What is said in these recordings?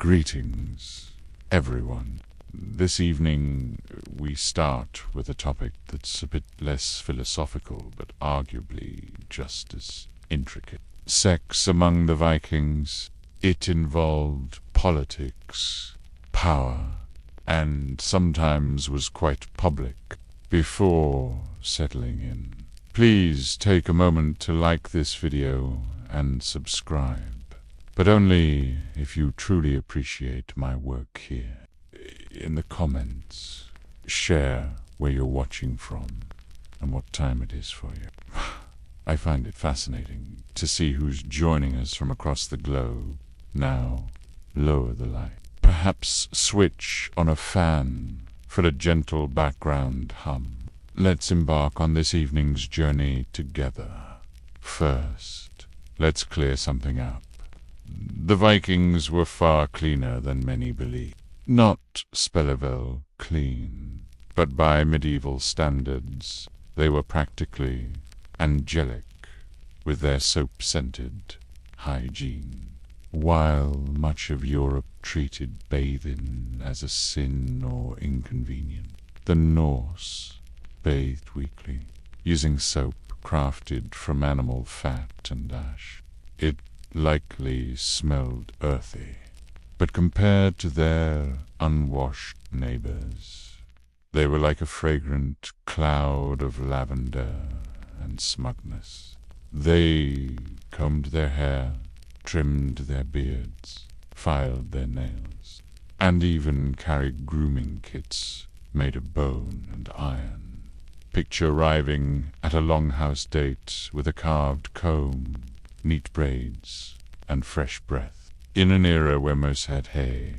Greetings, everyone. This evening we start with a topic that's a bit less philosophical, but arguably just as intricate. Sex among the Vikings. It involved politics, power, and sometimes was quite public before settling in. Please take a moment to like this video and subscribe, but only if you truly appreciate my work here. In the comments, share where you're watching from and what time it is for you. I find it fascinating to see who's joining us from across the globe. Now, lower the light. Perhaps switch on a fan for a gentle background hum. Let's embark on this evening's journey together. First, let's clear something up. The Vikings were far cleaner than many believe. Not Spellevel clean, but by medieval standards, they were practically angelic with their soap-scented hygiene. While much of Europe treated bathing as a sin or inconvenient, the Norse bathed weekly, using soap crafted from animal fat and ash. It likely smelled earthy, but compared to their unwashed neighbors, they were like a fragrant cloud of lavender and smugness. They combed their hair, trimmed their beards, filed their nails, and even carried grooming kits made of bone and iron. Picture arriving at a longhouse date with a carved comb, neat braids, and fresh breath. In an era where most had hay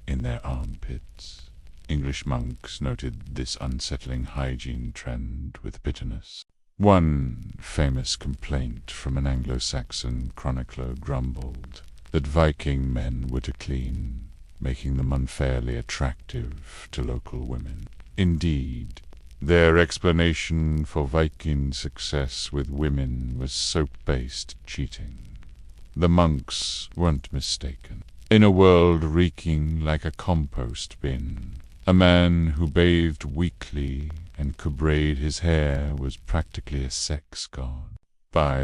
in their armpits, English monks noted this unsettling hygiene trend with bitterness. One famous complaint from an Anglo-Saxon chronicler grumbled that Viking men were too clean, making them unfairly attractive to local women. Indeed, their explanation for Viking success with women was soap-based cheating. The monks weren't mistaken. In a world reeking like a compost bin, a man who bathed weekly and could braid his hair was practically a sex god.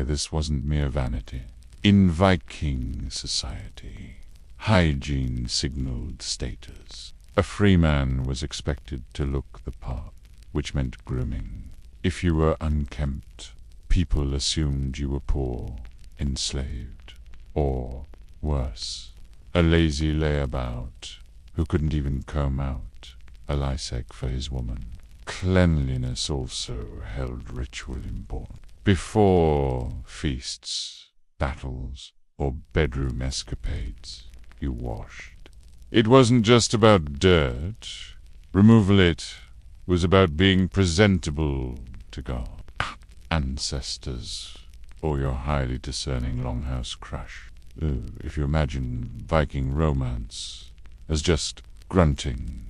This wasn't mere vanity. In Viking society, hygiene signaled status. A free man was expected to look the part, which meant grooming. If you were unkempt, people assumed you were poor, enslaved, or worse, a lazy layabout who couldn't even comb out a lysec for his woman. Cleanliness also held ritual importance. Before feasts, battles, or bedroom escapades, you washed. It wasn't just about dirt. Removal it was about being presentable to God, ancestors, or your highly discerning longhouse crush. If you imagine Viking romance as just grunting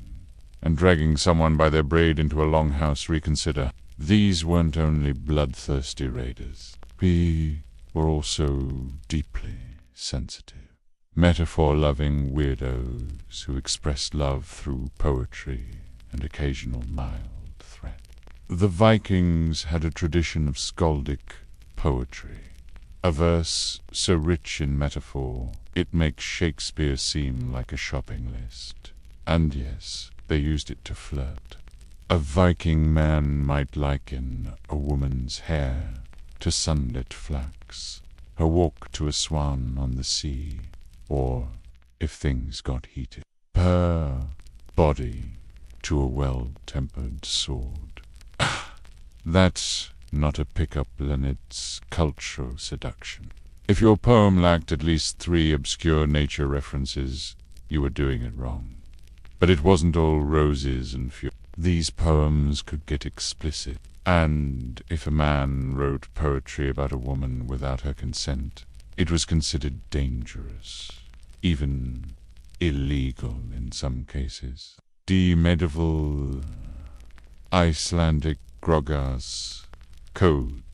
and dragging someone by their braid into a longhouse, reconsider. These weren't only bloodthirsty raiders. We were also deeply sensitive, metaphor-loving weirdos who expressed love through poetry and occasional mild threat. The Vikings had a tradition of Skaldic poetry, a verse so rich in metaphor it makes Shakespeare seem like a shopping list. And yes, they used it to flirt. A Viking man might liken a woman's hair to sunlit flax, her walk to a swan on the sea, or, if things got heated, her body to a well-tempered sword. That's not a pick-up line, it's cultural seduction. If your poem lacked at least 3 obscure nature references, you were doing it wrong. But it wasn't all roses and fury. These poems could get explicit, and if a man wrote poetry about a woman without her consent, it was considered dangerous, even illegal in some cases. The medieval Icelandic Grogas Code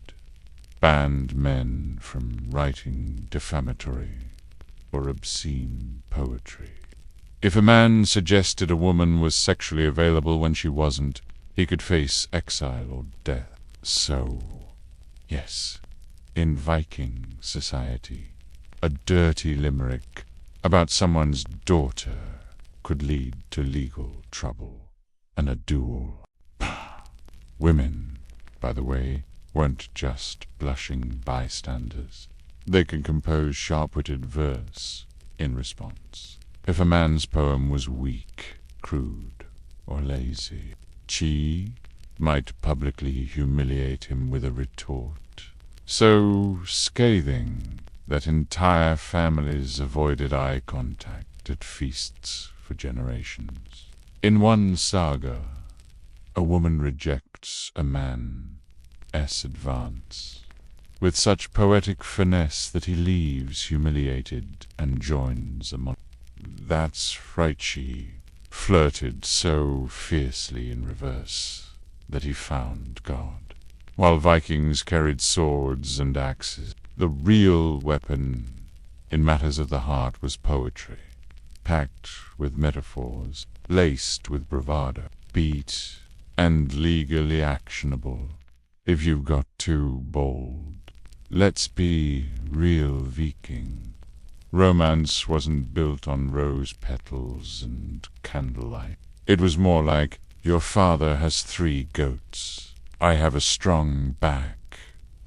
banned men from writing defamatory or obscene poetry. If a man suggested a woman was sexually available when she wasn't, he could face exile or death. So, yes, in Viking society, a dirty limerick about someone's daughter could lead to legal trouble and a duel. Women, by the way, weren't just blushing bystanders. They could compose sharp-witted verse in response. If a man's poem was weak, crude, or lazy, she might publicly humiliate him with a retort so scathing that entire families avoided eye contact at feasts for generations. In one saga, a woman rejects a man's advance with such poetic finesse that he leaves humiliated and joins a monarch. That's Frey flirted so fiercely in reverse that he found God. While Vikings carried swords and axes, the real weapon in matters of the heart was poetry, packed with metaphors, laced with bravado, beat and legally actionable. If you've got too bold, let's be real Viking. Romance wasn't built on rose petals and candlelight. It was more like, your father has 3 goats. I have a strong back.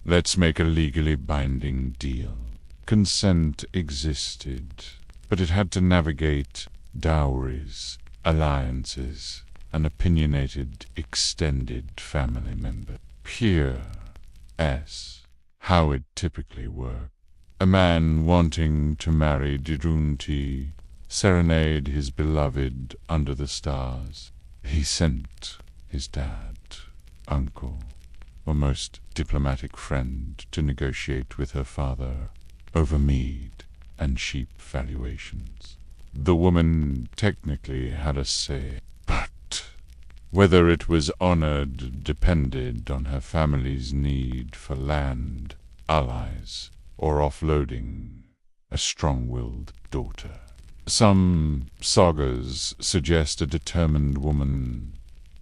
Let's make a legally binding deal. Consent existed, but it had to navigate dowries, alliances, and opinionated extended family members. How it typically worked. A man wanting to marry Didrunti serenade his beloved under the stars. He sent his dad, uncle, or most diplomatic friend to negotiate with her father over mead and sheep valuations. The woman technically had a say, but whether it was honored depended on her family's need for land, allies, or offloading a strong-willed daughter. Some sagas suggest a determined woman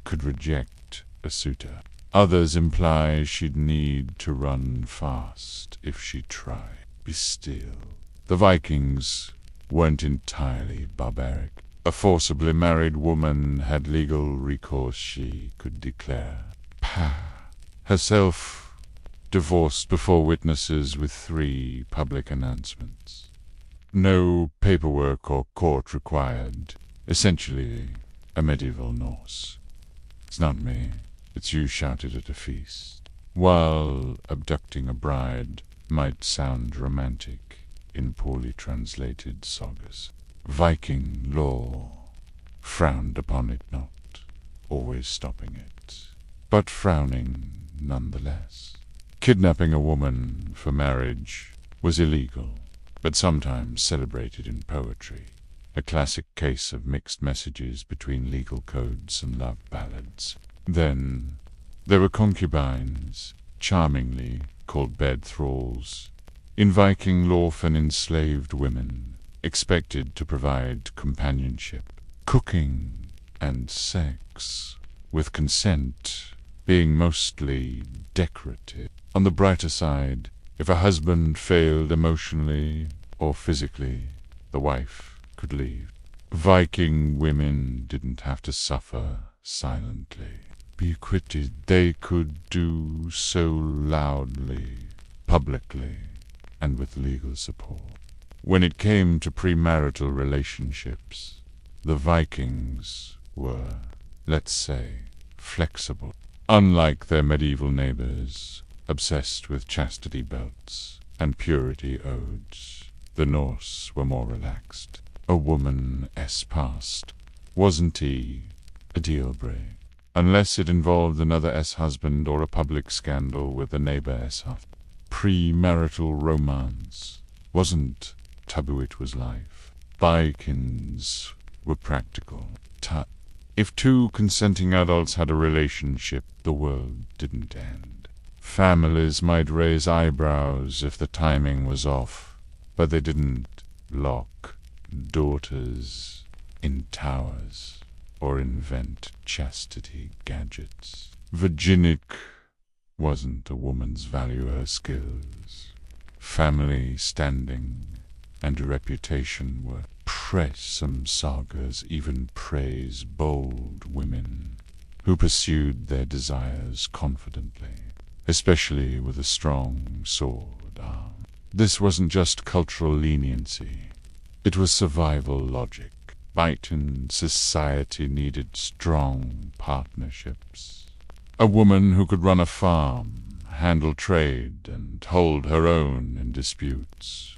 could reject a suitor. Others imply she'd need to run fast if she tried. Be still. The Vikings weren't entirely barbaric. A forcibly married woman had legal recourse she could declare. Herself divorced before witnesses with 3 public announcements. No paperwork or court required. Essentially, a medieval Norse. It's not me. It's you shouted at a feast. While abducting a bride might sound romantic in poorly translated sagas, Viking law frowned upon it not, always stopping it, but frowning nonetheless. Kidnapping a woman for marriage was illegal, but sometimes celebrated in poetry, a classic case of mixed messages between legal codes and love ballads. Then there were concubines, charmingly called bed thralls. In Viking lore, enslaved women expected to provide companionship, cooking, and sex, with consent being mostly decorative. On the brighter side, if a husband failed emotionally or physically, the wife could leave. Viking women didn't have to suffer silently. Be acquitted, they could do so loudly, publicly, and with legal support. When it came to premarital relationships, the Vikings were, let's say, flexible. Unlike their medieval neighbors, obsessed with chastity belts and purity odes, the Norse were more relaxed. A woman's past wasn't a deal breaker, unless it involved another husband or a public scandal with a neighbor's husband. Premarital romance wasn't taboo, it was life. Vikings were practical. If 2 consenting adults had a relationship, the world didn't end. Families might raise eyebrows if the timing was off, but they didn't lock daughters in towers or invent chastity gadgets. Virginic wasn't a woman's value her skills. Family standing and reputation were press. Some sagas even praise bold women who pursued their desires confidently, especially with a strong sword arm. This wasn't just cultural leniency, it was survival logic. Viking society needed strong partnerships. A woman who could run a farm, handle trade, and hold her own in disputes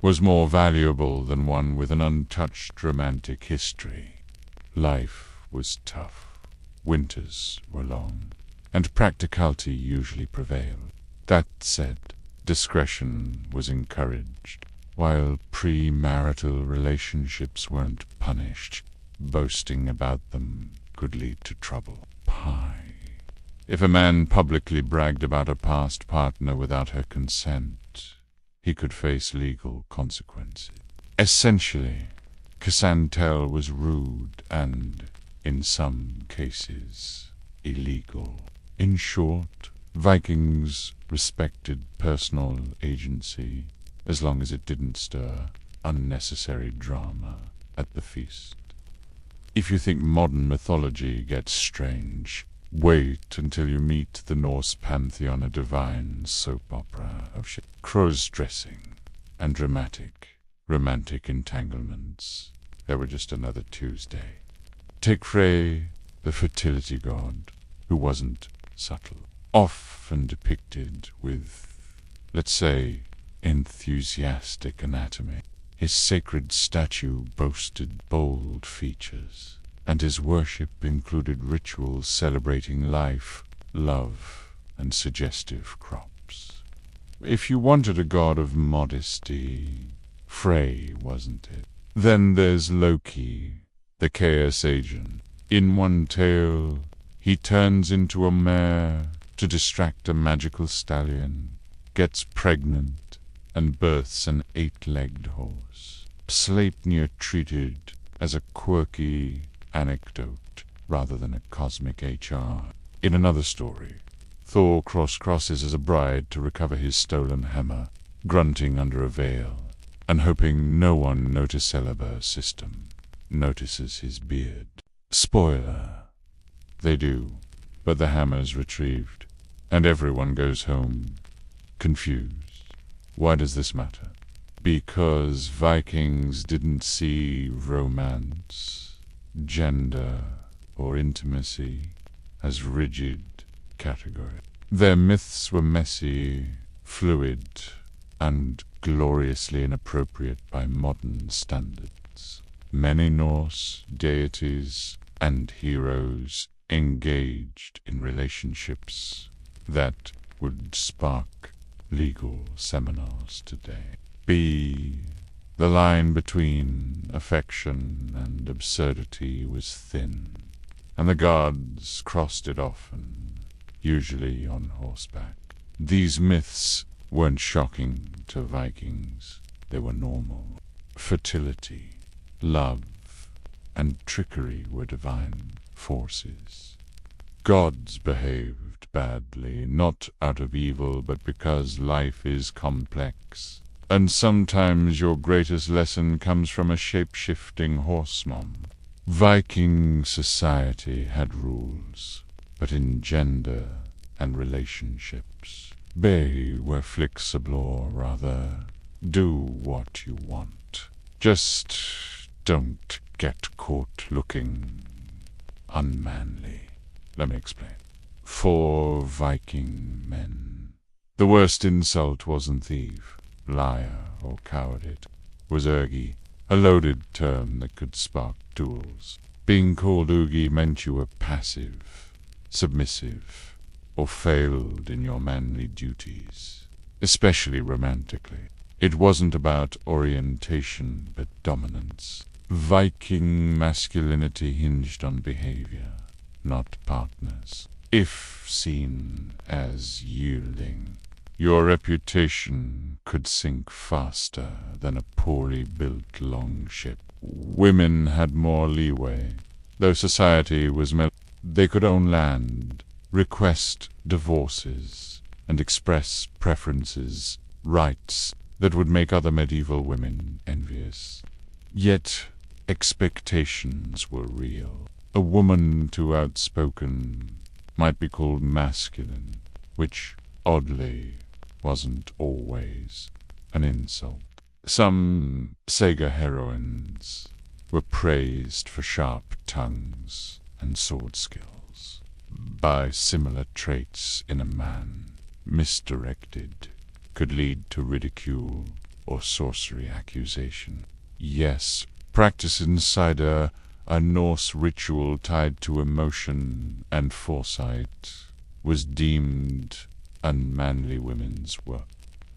was more valuable than one with an untouched romantic history. Life was tough, winters were long, and practicality usually prevailed. That said, discretion was encouraged. While premarital relationships weren't punished, boasting about them could lead to trouble. If a man publicly bragged about a past partner without her consent, he could face legal consequences. Essentially, Cassantel was rude and, in some cases, illegal. In short, Vikings respected personal agency as long as it didn't stir unnecessary drama at the feast. If you think modern mythology gets strange, wait until you meet the Norse pantheon, a divine soap opera of cross-dressing and romantic entanglements. They were just another Tuesday. Take Frey, the fertility god, who wasn't subtle, often depicted with, let's say, enthusiastic anatomy. His sacred statue boasted bold features, and his worship included rituals celebrating life, love, and suggestive crops. If you wanted a god of modesty, Frey wasn't it. Then there's Loki, the chaos agent. In one tale, he turns into a mare to distract a magical stallion, gets pregnant, and births an 8-legged horse. Sleipnir treated as a quirky anecdote rather than a cosmic HR. In another story, Thor crosses as a bride to recover his stolen hammer, grunting under a veil, and hoping no one noticeable system notices his beard. Spoiler, they do, but the hammer's retrieved, and everyone goes home confused. Why does this matter? Because Vikings didn't see romance, gender, or intimacy as rigid categories. Their myths were messy, fluid, and gloriously inappropriate by modern standards. Many Norse deities and heroes engaged in relationships that would spark legal seminars today. The line between affection and absurdity was thin, and the gods crossed it often, usually on horseback. These myths weren't shocking to Vikings, they were normal. Fertility, love, and trickery were divine forces. Gods behaved badly, not out of evil, but because life is complex. And sometimes your greatest lesson comes from a shape-shifting horseman. Viking society had rules, but in gender and relationships, they were flexible, or rather, do what you want. Just don't get caught looking unmanly. Let me explain. For Viking men, the worst insult wasn't thief, liar, or coward. It was ergi, a loaded term that could spark duels. Being called ergi meant you were passive, submissive, or failed in your manly duties, especially romantically. It wasn't about orientation, but dominance. Viking masculinity hinged on behavior, not partners. If seen as yielding, your reputation could sink faster than a poorly built longship. Women had more leeway, though society was they could own land, request divorces, and express preferences, rights that would make other medieval women envious. Yet expectations were real. A woman too outspoken might be called masculine, which, oddly, wasn't always an insult. Some saga heroines were praised for sharp tongues and sword skills, by similar traits in a man, misdirected, could lead to ridicule or sorcery accusation. Yes, practicing seidr, a Norse ritual tied to emotion and foresight, was deemed unmanly women's work.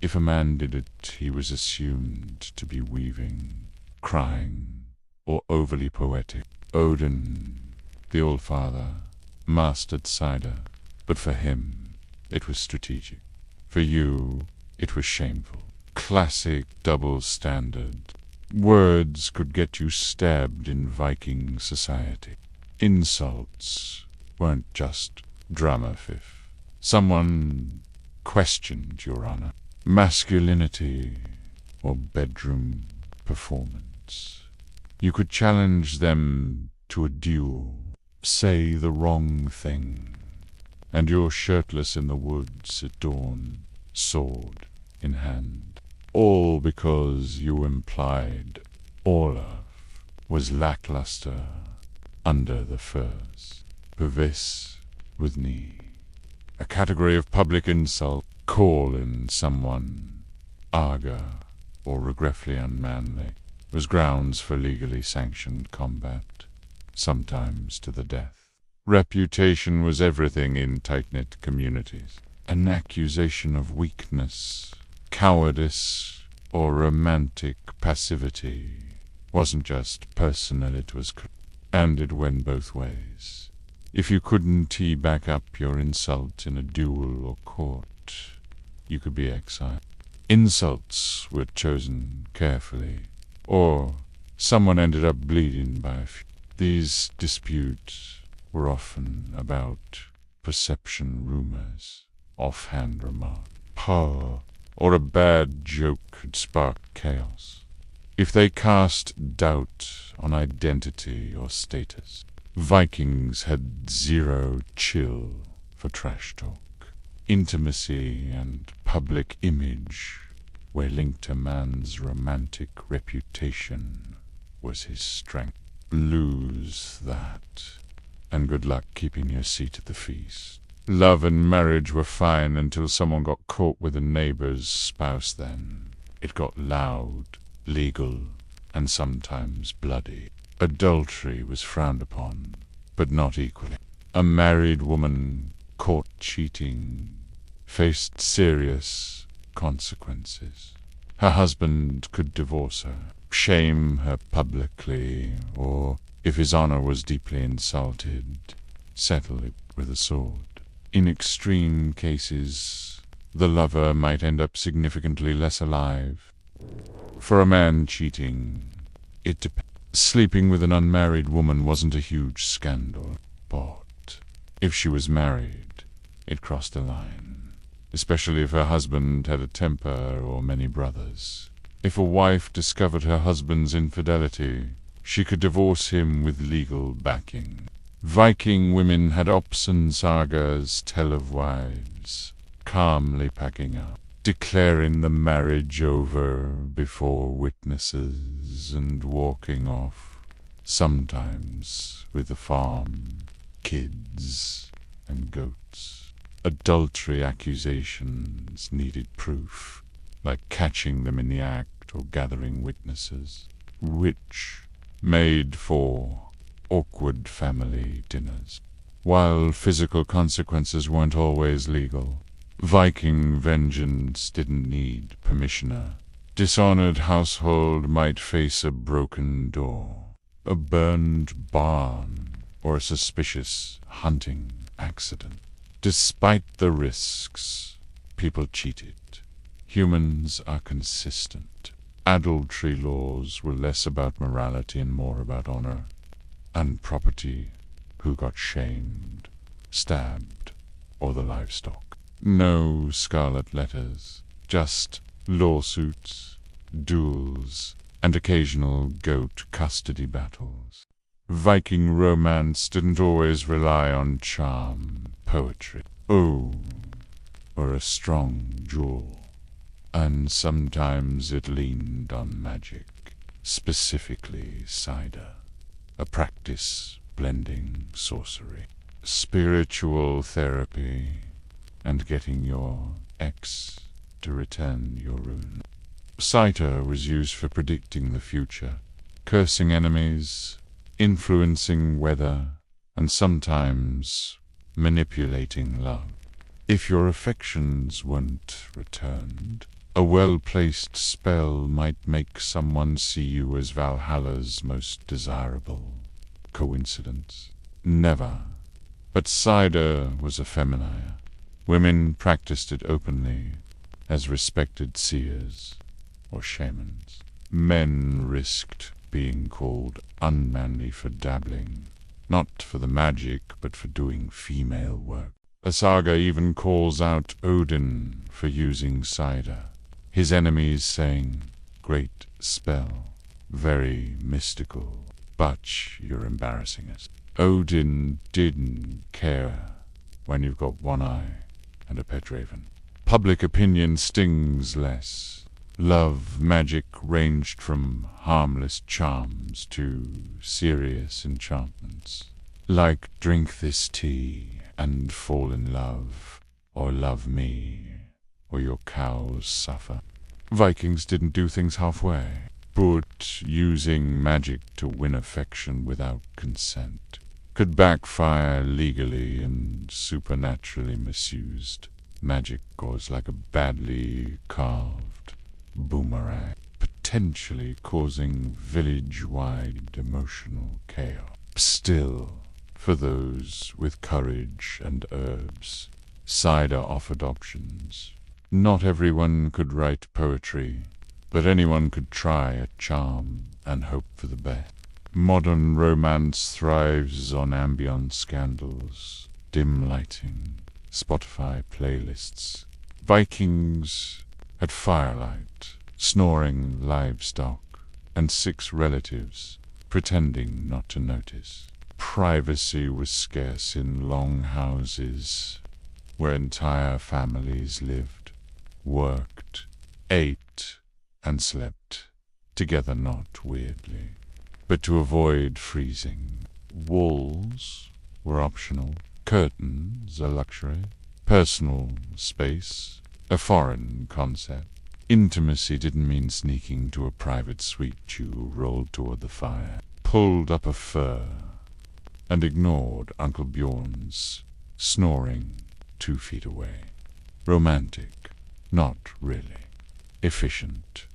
If a man did it, he was assumed to be weaving, crying, or overly poetic. Odin, the All-Father, mastered seidr, but for him it was strategic. For you, it was shameful. Classic double standard. Words could get you stabbed in Viking society. Insults weren't just drama fifth. Someone questioned your honor, masculinity, or bedroom performance. You could challenge them to a duel, say the wrong thing, and you're shirtless in the woods at dawn, sword in hand, all because you implied Olaf was lackluster under the furs. Pervis with knee. A category of public insult, calling someone ergi, or regretfully unmanly, was grounds for legally sanctioned combat, sometimes to the death. Reputation was everything in tight-knit communities. An accusation of weakness, cowardice, or romantic passivity wasn't just personal, it was and it went both ways. If you couldn't tee back up your insult in a duel or court, you could be exiled. Insults were chosen carefully, or someone ended up bleeding by a few. These disputes were often about perception rumors, offhand remarks, power, or a bad joke could spark chaos. If they cast doubt on identity or status, Vikings had zero chill for trash talk. Intimacy and public image were linked to man's romantic reputation was his strength. Lose that, and good luck keeping your seat at the feast. Love and marriage were fine until someone got caught with a neighbor's spouse. Then it got loud, legal, and sometimes bloody. Adultery was frowned upon, but not equally. A married woman caught cheating faced serious consequences. Her husband could divorce her, shame her publicly, or, if his honor was deeply insulted, settle it with a sword. In extreme cases, the lover might end up significantly less alive. For a man cheating, it depends. Sleeping with an unmarried woman wasn't a huge scandal, but if she was married, it crossed a line, especially if her husband had a temper or many brothers. If a wife discovered her husband's infidelity, she could divorce him with legal backing. Viking women had Opson sagas tell of wives calmly packing up, declaring the marriage over before witnesses and walking off, sometimes with the farm, kids, and goats. Adultery accusations needed proof, like catching them in the act or gathering witnesses, which made for awkward family dinners. While physical consequences weren't always legal, Viking vengeance didn't need permissioner. Dishonored household might face a broken door, a burned barn, or a suspicious hunting accident. Despite the risks, people cheated. Humans are consistent. Adultery laws were less about morality and more about honor and property, who got shamed, stabbed, or the livestock. No scarlet letters, just lawsuits, duels, and occasional goat custody battles. Viking romance didn't always rely on charm, poetry, or a strong jewel, and sometimes it leaned on magic, specifically seidr, a practice blending sorcery, spiritual therapy, and getting your ex to return your rune. Seidr was used for predicting the future, cursing enemies, influencing weather, and sometimes manipulating love. If your affections weren't returned, a well-placed spell might make someone see you as Valhalla's most desirable. Coincidence? Never. But seidr was ephemeral. Women practiced it openly, as respected seers or shamans. Men risked being called unmanly for dabbling, not for the magic, but for doing female work. A saga even calls out Odin for using seidr, his enemies saying, "Great spell, very mystical, but you're embarrassing us." Odin didn't care when you've got one eye and a pet raven. Public opinion stings less. Love magic ranged from harmless charms to serious enchantments, like drink this tea and fall in love, or love me, or your cows suffer. Vikings didn't do things halfway, but using magic to win affection without consent could backfire legally and supernaturally misused. Magic was like a badly carved boomerang, potentially causing village-wide emotional chaos. Still, for those with courage and herbs, seidr offered options. Not everyone could write poetry, but anyone could try a charm and hope for the best. Modern romance thrives on ambient scandals, dim lighting, Spotify playlists. Vikings had firelight, snoring livestock, and 6 relatives pretending not to notice. Privacy was scarce in long houses where entire families lived, worked, ate, and slept together, not weirdly, but to avoid freezing. Walls were optional, curtains a luxury, personal space a foreign concept. Intimacy didn't mean sneaking to a private suite you rolled toward the fire, pulled up a fur, and ignored Uncle Bjorn's snoring 2 feet away. Romantic? Not really. Efficient?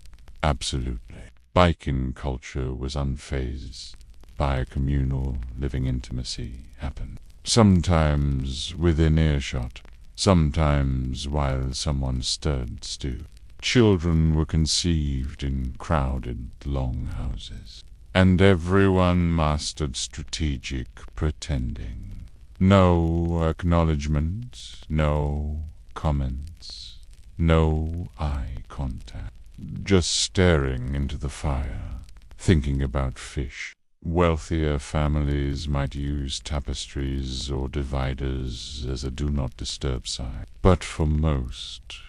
Absolutely. Viking culture was unfazed by a communal living intimacy happen. Sometimes within earshot, sometimes while someone stirred stew. Children were conceived in crowded long houses, and everyone mastered strategic pretending. No acknowledgement, no comments, no eye contact. Just staring into the fire, thinking about fish. Wealthier families might use tapestries or dividers as a do not disturb sign, but for most,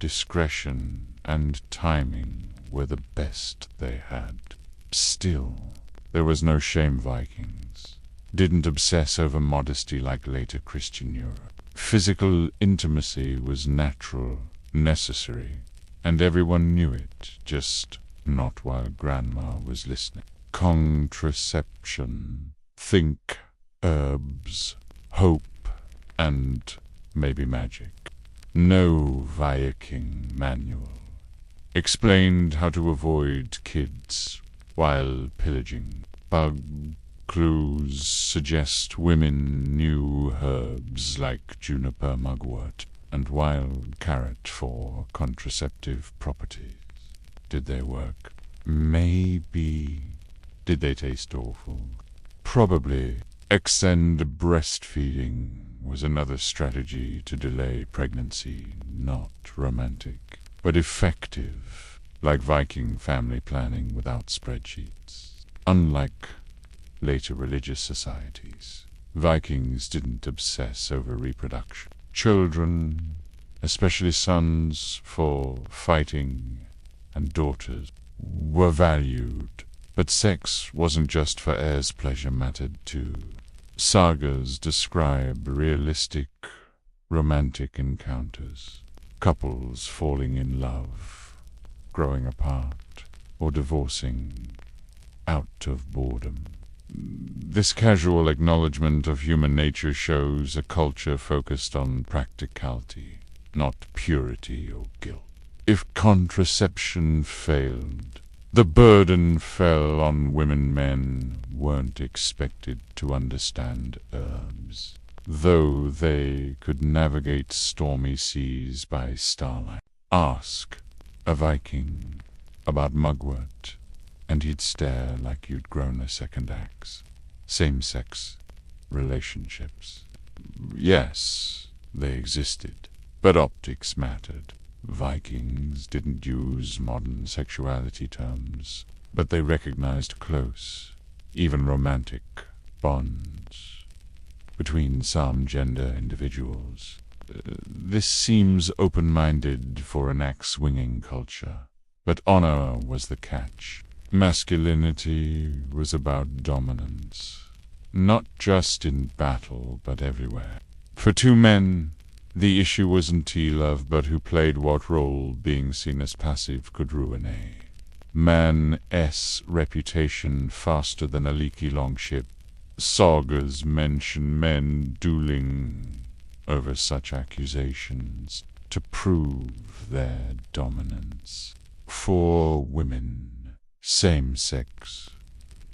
discretion and timing were the best they had. Still, there was no shame. Vikings didn't obsess over modesty like later Christian Europe. Physical intimacy was natural, necessary, and everyone knew it, just not while Grandma was listening. Contraception. Think herbs, hope, and maybe magic. No Viking manual explained how to avoid kids while pillaging. Bug clues suggest women knew herbs like juniper mugwort and wild carrot for contraceptive properties. Did they work? Maybe. Did they taste awful? Probably. Extend breastfeeding was another strategy to delay pregnancy, not romantic, but effective, like Viking family planning without spreadsheets. Unlike later religious societies, Vikings didn't obsess over reproduction. Children, especially sons for fighting, and daughters, were valued. But sex wasn't just for heirs, pleasure mattered too. Sagas describe realistic, romantic encounters. Couples falling in love, growing apart, or divorcing out of boredom. This casual acknowledgement of human nature shows a culture focused on practicality, not purity or guilt. If contraception failed, the burden fell on women. Men weren't expected to understand herbs, though they could navigate stormy seas by starlight. Ask a Viking about mugwort, and he'd stare like you'd grown a second axe. Same-sex relationships. Yes, they existed, but optics mattered. Vikings didn't use modern sexuality terms, but they recognized close, even romantic, bonds between some gender individuals. This seems open-minded for an axe-swinging culture, but honor was the catch. Masculinity was about dominance, not just in battle, but everywhere. For two men, the issue wasn't T-love, but who played what role. Being seen as passive could ruin a man's reputation faster than a leaky longship. Sagas mention men dueling over such accusations to prove their dominance. For women, same-sex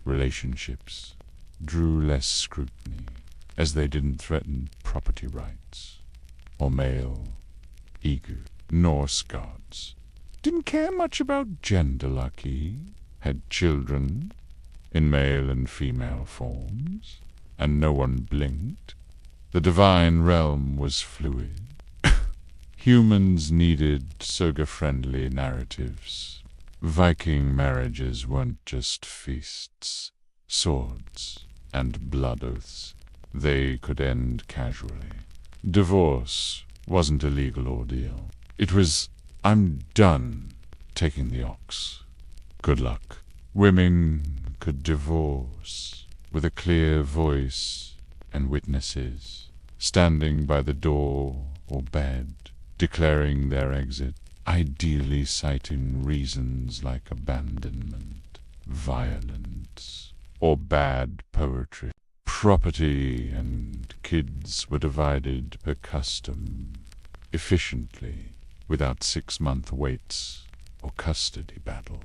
relationships drew less scrutiny, as they didn't threaten property rights or male ego. Norse gods didn't care much about gender. Lucky had children in male and female forms, and no one blinked. The divine realm was fluid. Humans needed soga-friendly narratives. Viking marriages weren't just feasts, swords, and blood oaths. They could end casually. Divorce wasn't a legal ordeal. It was, I'm done taking the ox. Good luck. Women could divorce with a clear voice and witnesses, standing by the door or bed, declaring their exit, ideally citing reasons like abandonment, violence, or bad poetry. Property and kids were divided per custom, efficiently, without 6-month waits or custody battles.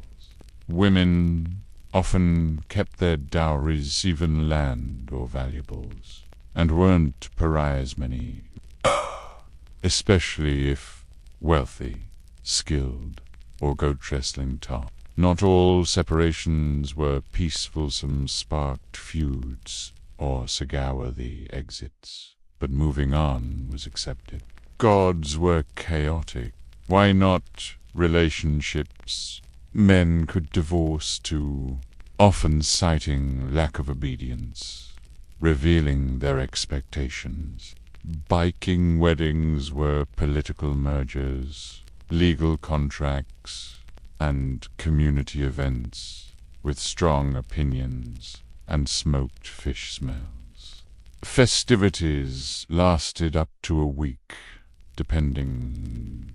Women often kept their dowries, even land or valuables, and weren't pariahs many, especially if wealthy, skilled, or goat-wrestling top. Not all separations were peaceful. Some sparked feuds or cigar-worthy exits, but moving on was accepted. Gods were chaotic. Why not relationships? Men could divorce too, often citing lack of obedience, revealing their expectations. Viking weddings were political mergers, legal contracts, and community events with strong opinions and smoked fish smells. Festivities lasted up to a week, depending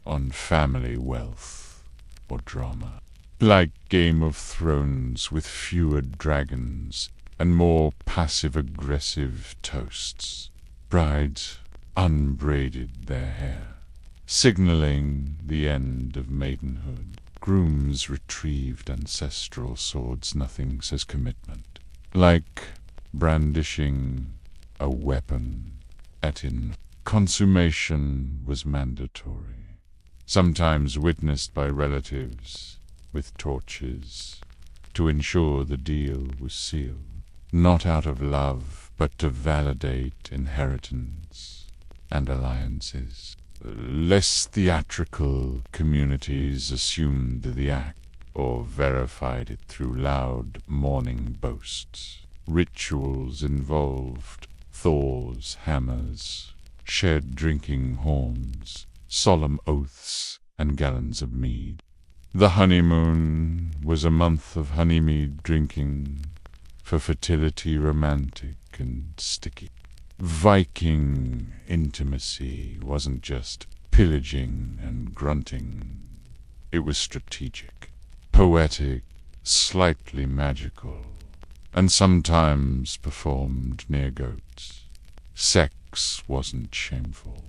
on family wealth or drama. Like Game of Thrones, with fewer dragons and more passive-aggressive toasts. Brides unbraided their hair, signaling the end of maidenhood. Grooms retrieved ancestral swords. Nothing says commitment like brandishing a weapon at in. Consummation was mandatory, sometimes witnessed by relatives with torches to ensure the deal was sealed, not out of love, but to validate inheritance and alliances. Less theatrical communities assumed the act or verified it through loud mourning boasts. Rituals involved Thor's hammers, shared drinking horns, solemn oaths, and gallons of mead. The honeymoon was a month of honeymead drinking, for fertility romantic and sticky. Viking intimacy wasn't just pillaging and grunting. It was strategic, poetic, slightly magical, and sometimes performed near goats. Sex wasn't shameful.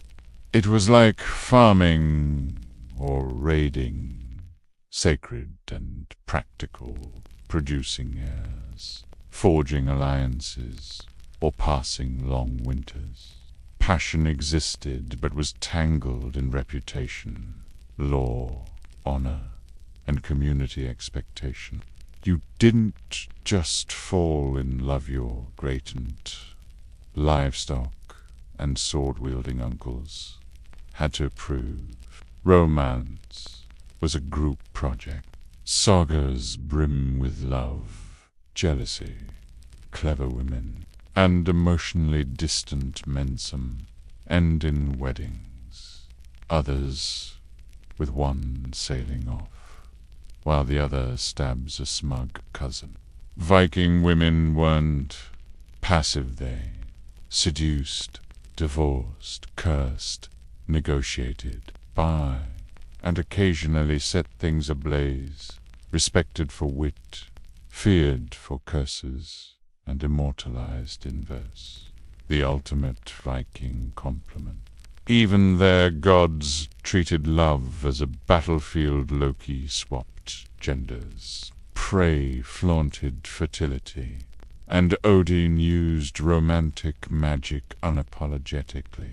It was like farming or raiding, sacred and practical, producing heirs, forging alliances, or passing long winters. Passion existed, but was tangled in reputation, law, honor, and community expectation. You didn't just fall in love your great-aunt. Livestock and sword-wielding uncles had to approve. Romance was a group project. Sagas brim with love, jealousy, clever women, and emotionally distant mensum end in weddings. Others with one sailing off, while the other stabs a smug cousin. Viking women weren't passive, they seduced, divorced, cursed, negotiated, by, and occasionally set things ablaze, respected for wit, feared for curses, and immortalized in verse. The ultimate Viking compliment. Even their gods treated love as a battlefield. Loki swapped genders. Frey flaunted fertility, and Odin used romantic magic unapologetically.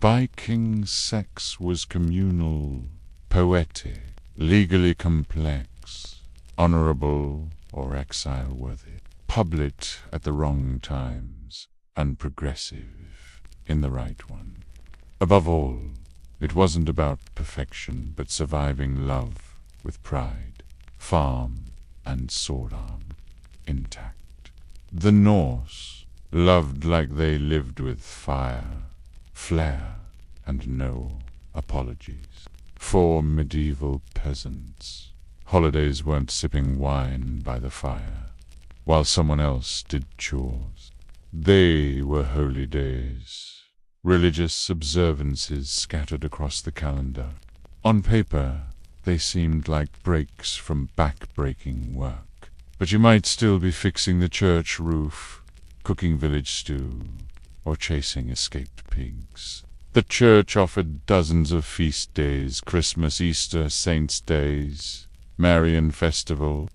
Viking sex was communal, poetic, legally complex, honorable or exile-worthy, public at the wrong times, and progressive in the right one. Above all, it wasn't about perfection, but surviving love with pride, farm and sword arm intact. The Norse loved like they lived with fire, flair, and no apologies. For medieval peasants, holidays weren't sipping wine by the fire, while someone else did chores. They were holy days, religious observances scattered across the calendar. On paper, they seemed like breaks from back-breaking work. But you might still be fixing the church roof, cooking village stew, or chasing escaped pigs. The church offered dozens of feast days: Christmas, Easter, Saints' Days, Marian Festival,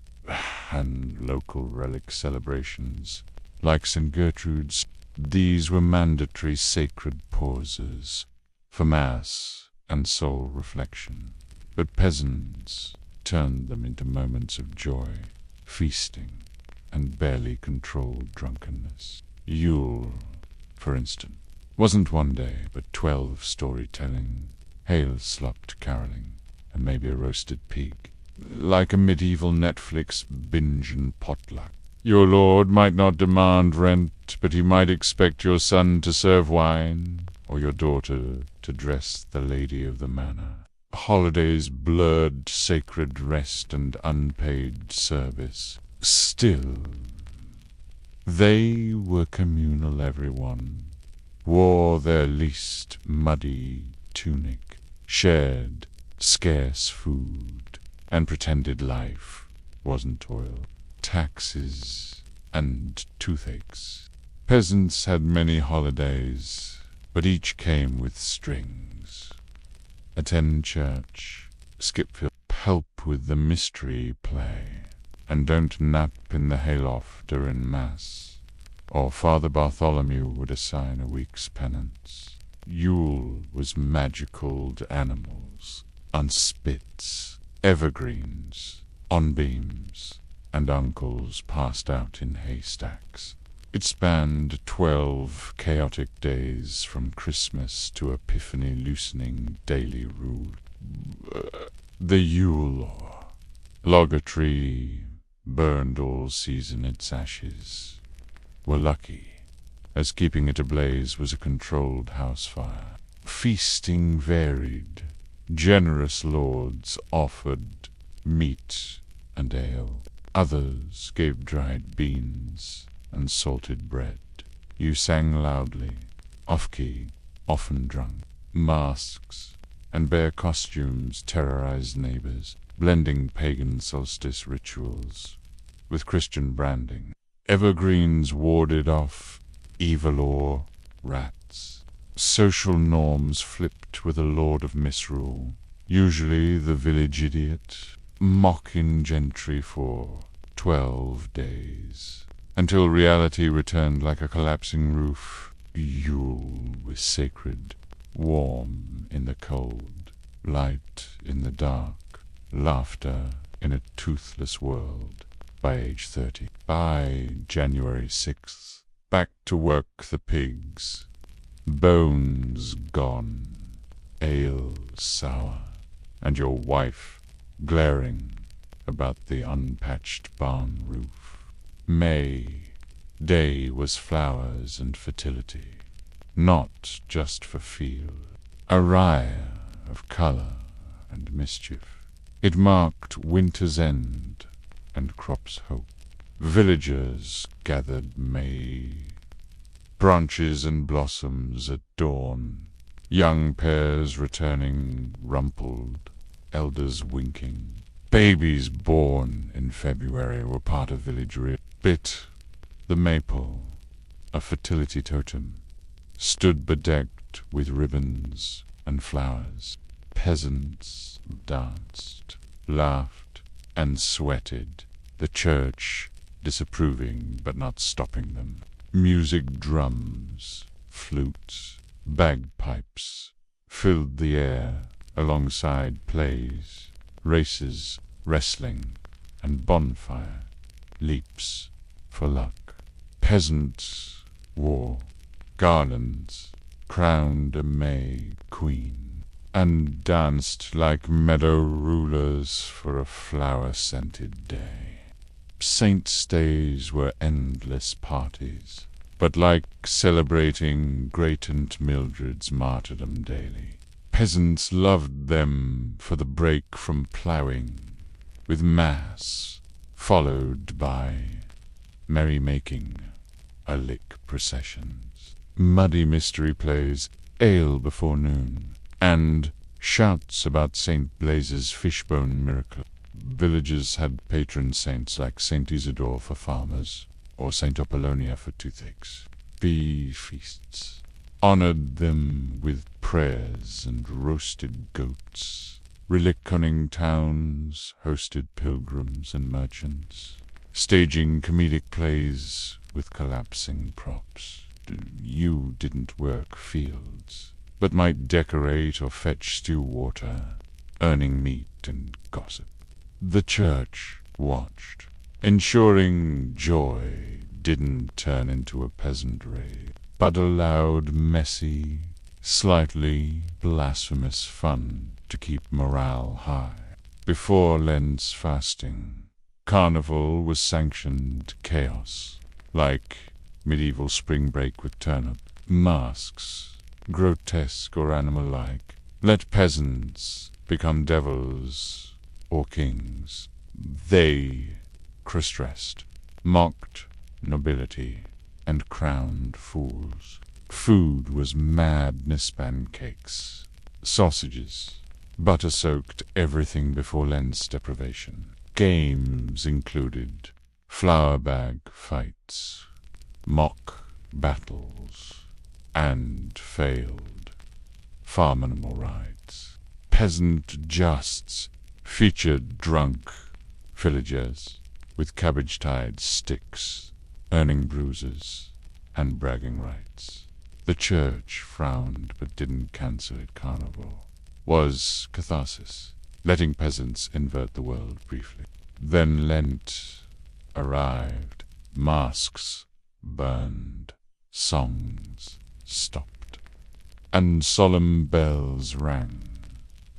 and local relic celebrations, like St. Gertrude's. These were mandatory sacred pauses for Mass and soul reflection. But peasants turned them into moments of joy, feasting, and barely controlled drunkenness. Yule, for instance, wasn't one day, but 12 storytelling, hail-slopped caroling, and maybe a roasted pig. Like a medieval Netflix binge and potluck. Your lord might not demand rent, but he might expect your son to serve wine, or your daughter to dress the lady of the manor. Holidays blurred sacred rest and unpaid service. Still, they were communal. Everyone wore their least muddy tunic, shared scarce food, and pretended life wasn't toil. Taxes and toothaches. Peasants had many holidays, but each came with strings. Attend church, skip field, help with the mystery play, and don't nap in the hayloft during Mass, or Father Bartholomew would assign a week's penance. Yule was magical animals, on spits, evergreens, on beams, and uncles passed out in haystacks. It spanned 12 chaotic days from Christmas to Epiphany, loosening daily rule. The Yule log a tree, burned all season its ashes, were lucky, as keeping it ablaze was a controlled house fire. Feasting varied. Generous lords offered meat and ale. Others gave dried beans and salted bread. You sang loudly, off-key, often drunk. Masks and bare costumes terrorized neighbors, blending pagan solstice rituals with Christian branding. Evergreens warded off evil or rats. Social norms flipped with a lord of misrule, usually the village idiot, mocking gentry for 12 days, until reality returned like a collapsing roof. Yule was sacred, warm in the cold, light in the dark, laughter in a toothless world. By age 30. By January 6th, back to work the pigs. Bones gone, ale sour, and your wife glaring about the unpatched barn roof. May day was flowers and fertility, not just for feel, a riot of colour and mischief. It marked winter's end and crop's hope. Villagers gathered May, branches and blossoms at dawn, young pairs returning rumpled, elders winking. Babies born in February were part of village ritual. Bit the maple, a fertility totem, stood bedecked with ribbons and flowers. Peasants danced, laughed, and sweated, the church disapproving but not stopping them. Music, drums, flutes, bagpipes filled the air alongside plays, races, wrestling, and bonfire leaps for luck. Peasants wore garlands, crowned a May queen, and danced like meadow rulers for a flower-scented day. Saints' days were endless parties, but like celebrating Great Aunt Mildred's martyrdom daily. Peasants loved them for the break from ploughing, with mass, followed by merrymaking, a lick processions, muddy mystery plays, ale before noon, and shouts about St. Blaise's fishbone miracle. Villages had patron saints like St. Isidore for farmers, or St. Apollonia for toothaches. Bee feasts honored them with prayers and roasted goats. Relic-cunning towns hosted pilgrims and merchants, staging comedic plays with collapsing props. You didn't work fields, but might decorate or fetch stew water, earning meat and gossip. The church watched, ensuring joy didn't turn into a peasant rave, but allowed messy, slightly blasphemous fun to keep morale high. Before Lent's fasting, carnival was sanctioned chaos, like medieval spring break with turnip. Masks, grotesque or animal-like, let peasants become devils or kings. They, cross-dressed, mocked nobility and crowned fools. Food was madness pancakes, sausages, butter-soaked everything before Lent's deprivation. Games included flour bag fights, mock battles, and failed farm animal rides. Peasant justs featured drunk villagers with cabbage-tied sticks, earning bruises and bragging rights. The church frowned but didn't cancel it. Carnival was catharsis, letting peasants invert the world briefly. Then Lent arrived. Masks burned, songs stopped, and solemn bells rang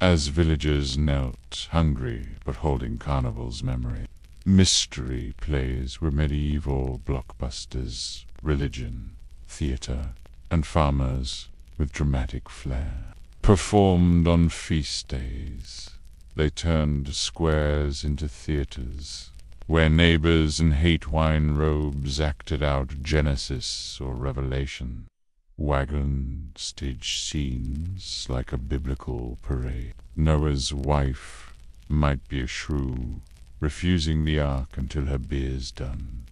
as villagers knelt, hungry but holding carnival's memory. Mystery plays were medieval blockbusters, religion, theatre, and farmers with dramatic flair. Performed on feast days, they turned squares into theatres, where neighbors in hate-wine robes acted out Genesis or Revelation. Wagon staged scenes like a biblical parade. Noah's wife might be a shrew, refusing the ark until her beer's done.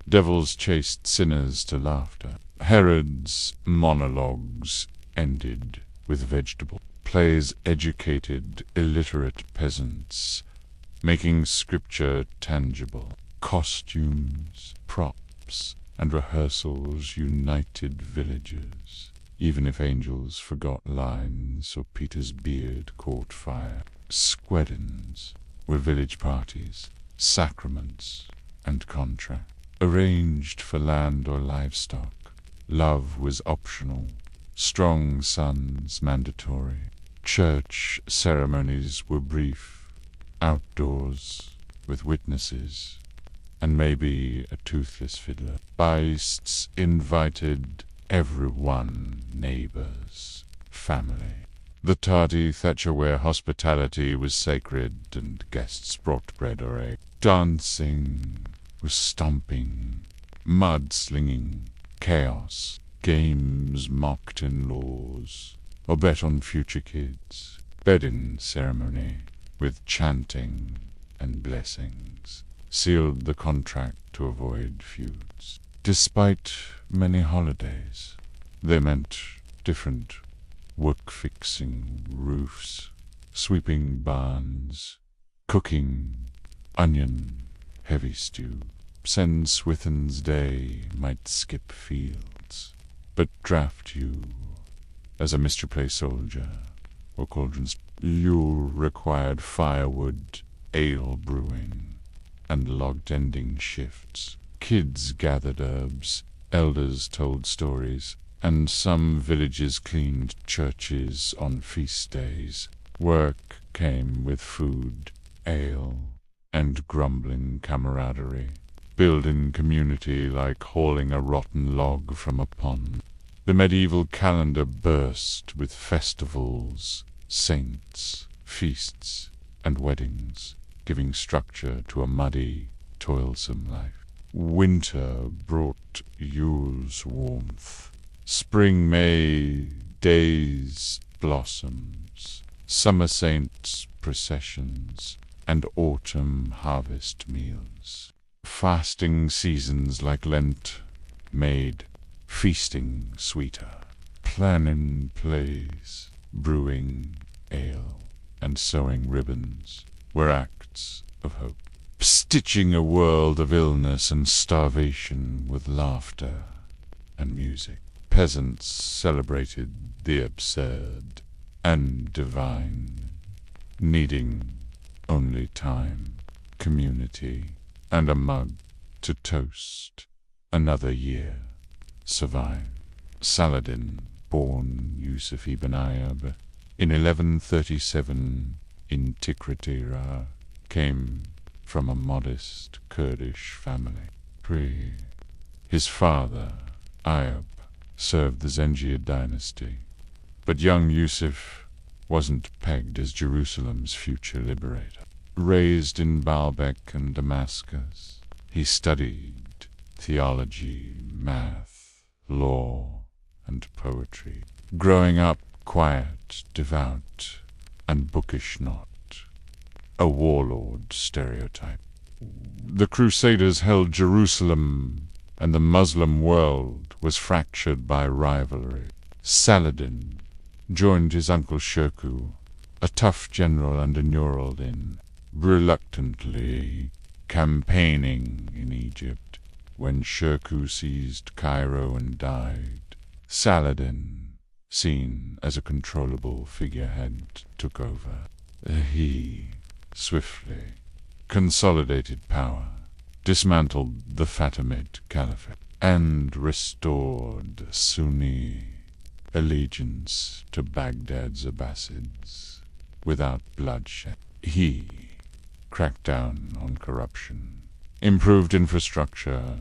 Devils chased sinners to laughter. Herod's monologues ended with vegetable. Plays educated illiterate peasants, making scripture tangible. Costumes, props, and rehearsals united villagers, even if angels forgot lines or Peter's beard caught fire. Squeddons were village parties, sacraments, and contract, arranged for land or livestock. Love was optional, strong sons mandatory. Church ceremonies were brief, outdoors, with witnesses, and maybe a toothless fiddler. Beists invited everyone, neighbors, family. The tardy Thatcherware hospitality was sacred, and guests brought bread or egg. Dancing was stomping, mud-slinging, chaos, games mocked in-laws, or bet on future kids. Bedding ceremony, with chanting and blessings, sealed the contract to avoid feuds. Despite many holidays, they meant different work-fixing roofs, sweeping barns, cooking onion, heavy stew. Sen Swithin's day might skip fields, but draft you as a Mr. Play soldier or cauldrons. Yule required firewood, ale brewing, and log-tending shifts. Kids gathered herbs, elders told stories, and some villages cleaned churches on feast days. Work came with food, ale, and grumbling camaraderie. Building community like hauling a rotten log from a pond. The medieval calendar burst with festivals, saints, feasts, and weddings, giving structure to a muddy, toilsome life. Winter brought Yule's warmth. Spring May days blossoms, summer saints processions, and autumn harvest meals. Fasting seasons like Lent made feasting sweeter. Planning plays, brewing ale, and sewing ribbons were acts of hope. Stitching a world of illness and starvation with laughter and music. Peasants celebrated the absurd and divine, needing only time, community, and a mug to toast another year survive. Saladin, born Yusuf ibn Ayyub in 1137 in Tikritira, came from a modest Kurdish family. His father, Ayyub, served the Zengid dynasty, but young Yusuf wasn't pegged as Jerusalem's future liberator. Raised in Baalbek and Damascus, he studied theology, math, law, and poetry, growing up quiet, devout, and bookish not, a warlord stereotype. The Crusaders held Jerusalem, and the Muslim world was fractured by rivalry. Saladin joined his uncle Shirkuh, a tough general under Nur al-Din, reluctantly campaigning in Egypt when Shirkuh seized Cairo and died. Saladin, seen as a controllable figurehead, took over. He swiftly consolidated power, dismantled the Fatimid Caliphate, and restored Sunni allegiance to Baghdad's Abbasids without bloodshed. He cracked down on corruption, improved infrastructure,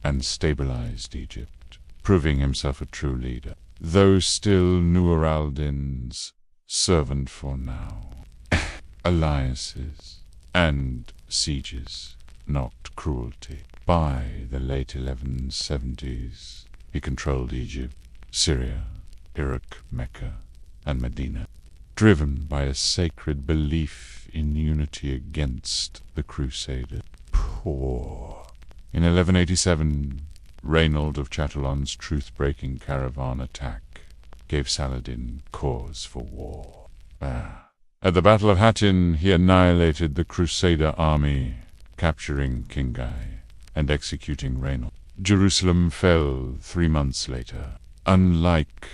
and stabilized Egypt, proving himself a true leader, though still Nur al-Din's servant for now. Alliances and sieges, not cruelty. By the late 1170s, he controlled Egypt, Syria, Iraq, Mecca, and Medina, driven by a sacred belief in unity against the Crusaders. In 1187, Reynold of Chatillon's truth-breaking caravan attack gave Saladin cause for war. At the Battle of Hattin, he annihilated the Crusader army, capturing Kingai and executing Reynold. Jerusalem fell 3 months later. Unlike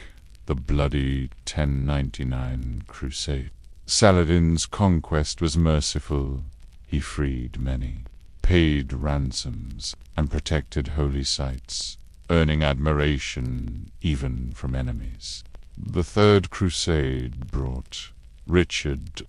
the bloody 1099 Crusade, Saladin's conquest was merciful. He freed many, paid ransoms, and protected holy sites, earning admiration even from enemies. The Third Crusade brought Richard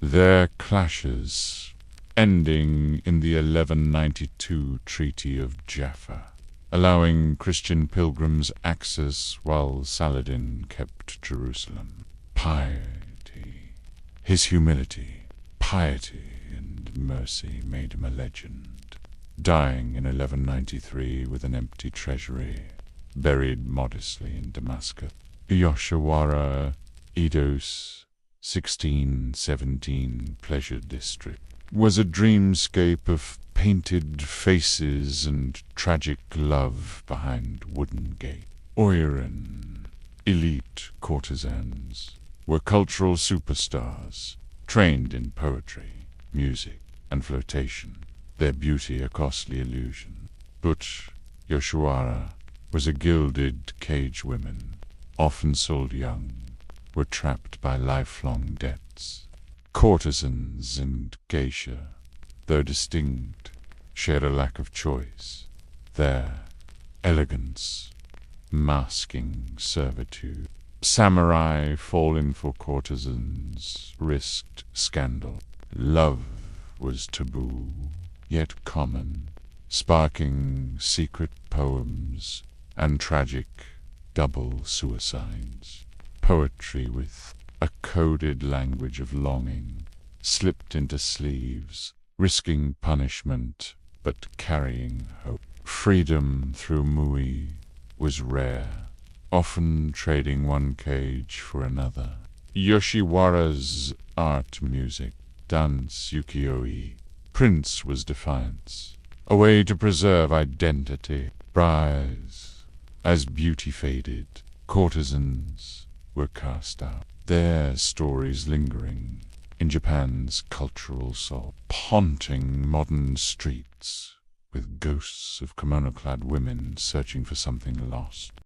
their clashes, ending in the 1192 Treaty of Jaffa, allowing Christian pilgrims access while Saladin kept Jerusalem. Piety. His humility, piety, and mercy made him a legend, dying in 1193 with an empty treasury, buried modestly in Damascus. Yoshiwara, Edo's 1617 pleasure district was a dreamscape of painted faces and tragic love behind wooden gates. Oiran, elite courtesans, were cultural superstars, trained in poetry, music, and flirtation, their beauty a costly illusion. But Yoshiwara was a gilded cage women, often sold young, were trapped by lifelong debts. Courtesans and geisha, though distinct, shared a lack of choice, their elegance masking servitude. Samurai fallen for courtesans risked scandal. Love was taboo, yet common, sparking secret poems and tragic double suicides. Poetry with a coded language of longing slipped into sleeves, risking punishment but carrying hope. Freedom through Mui was rare, often trading one cage for another. Yoshiwara's art, music, dance, ukiyo-e. Prince was defiance, a way to preserve identity. Brides, as beauty faded, courtesans were cast out, their stories lingering in Japan's cultural soul, haunting modern streets with ghosts of kimono-clad women searching for something lost.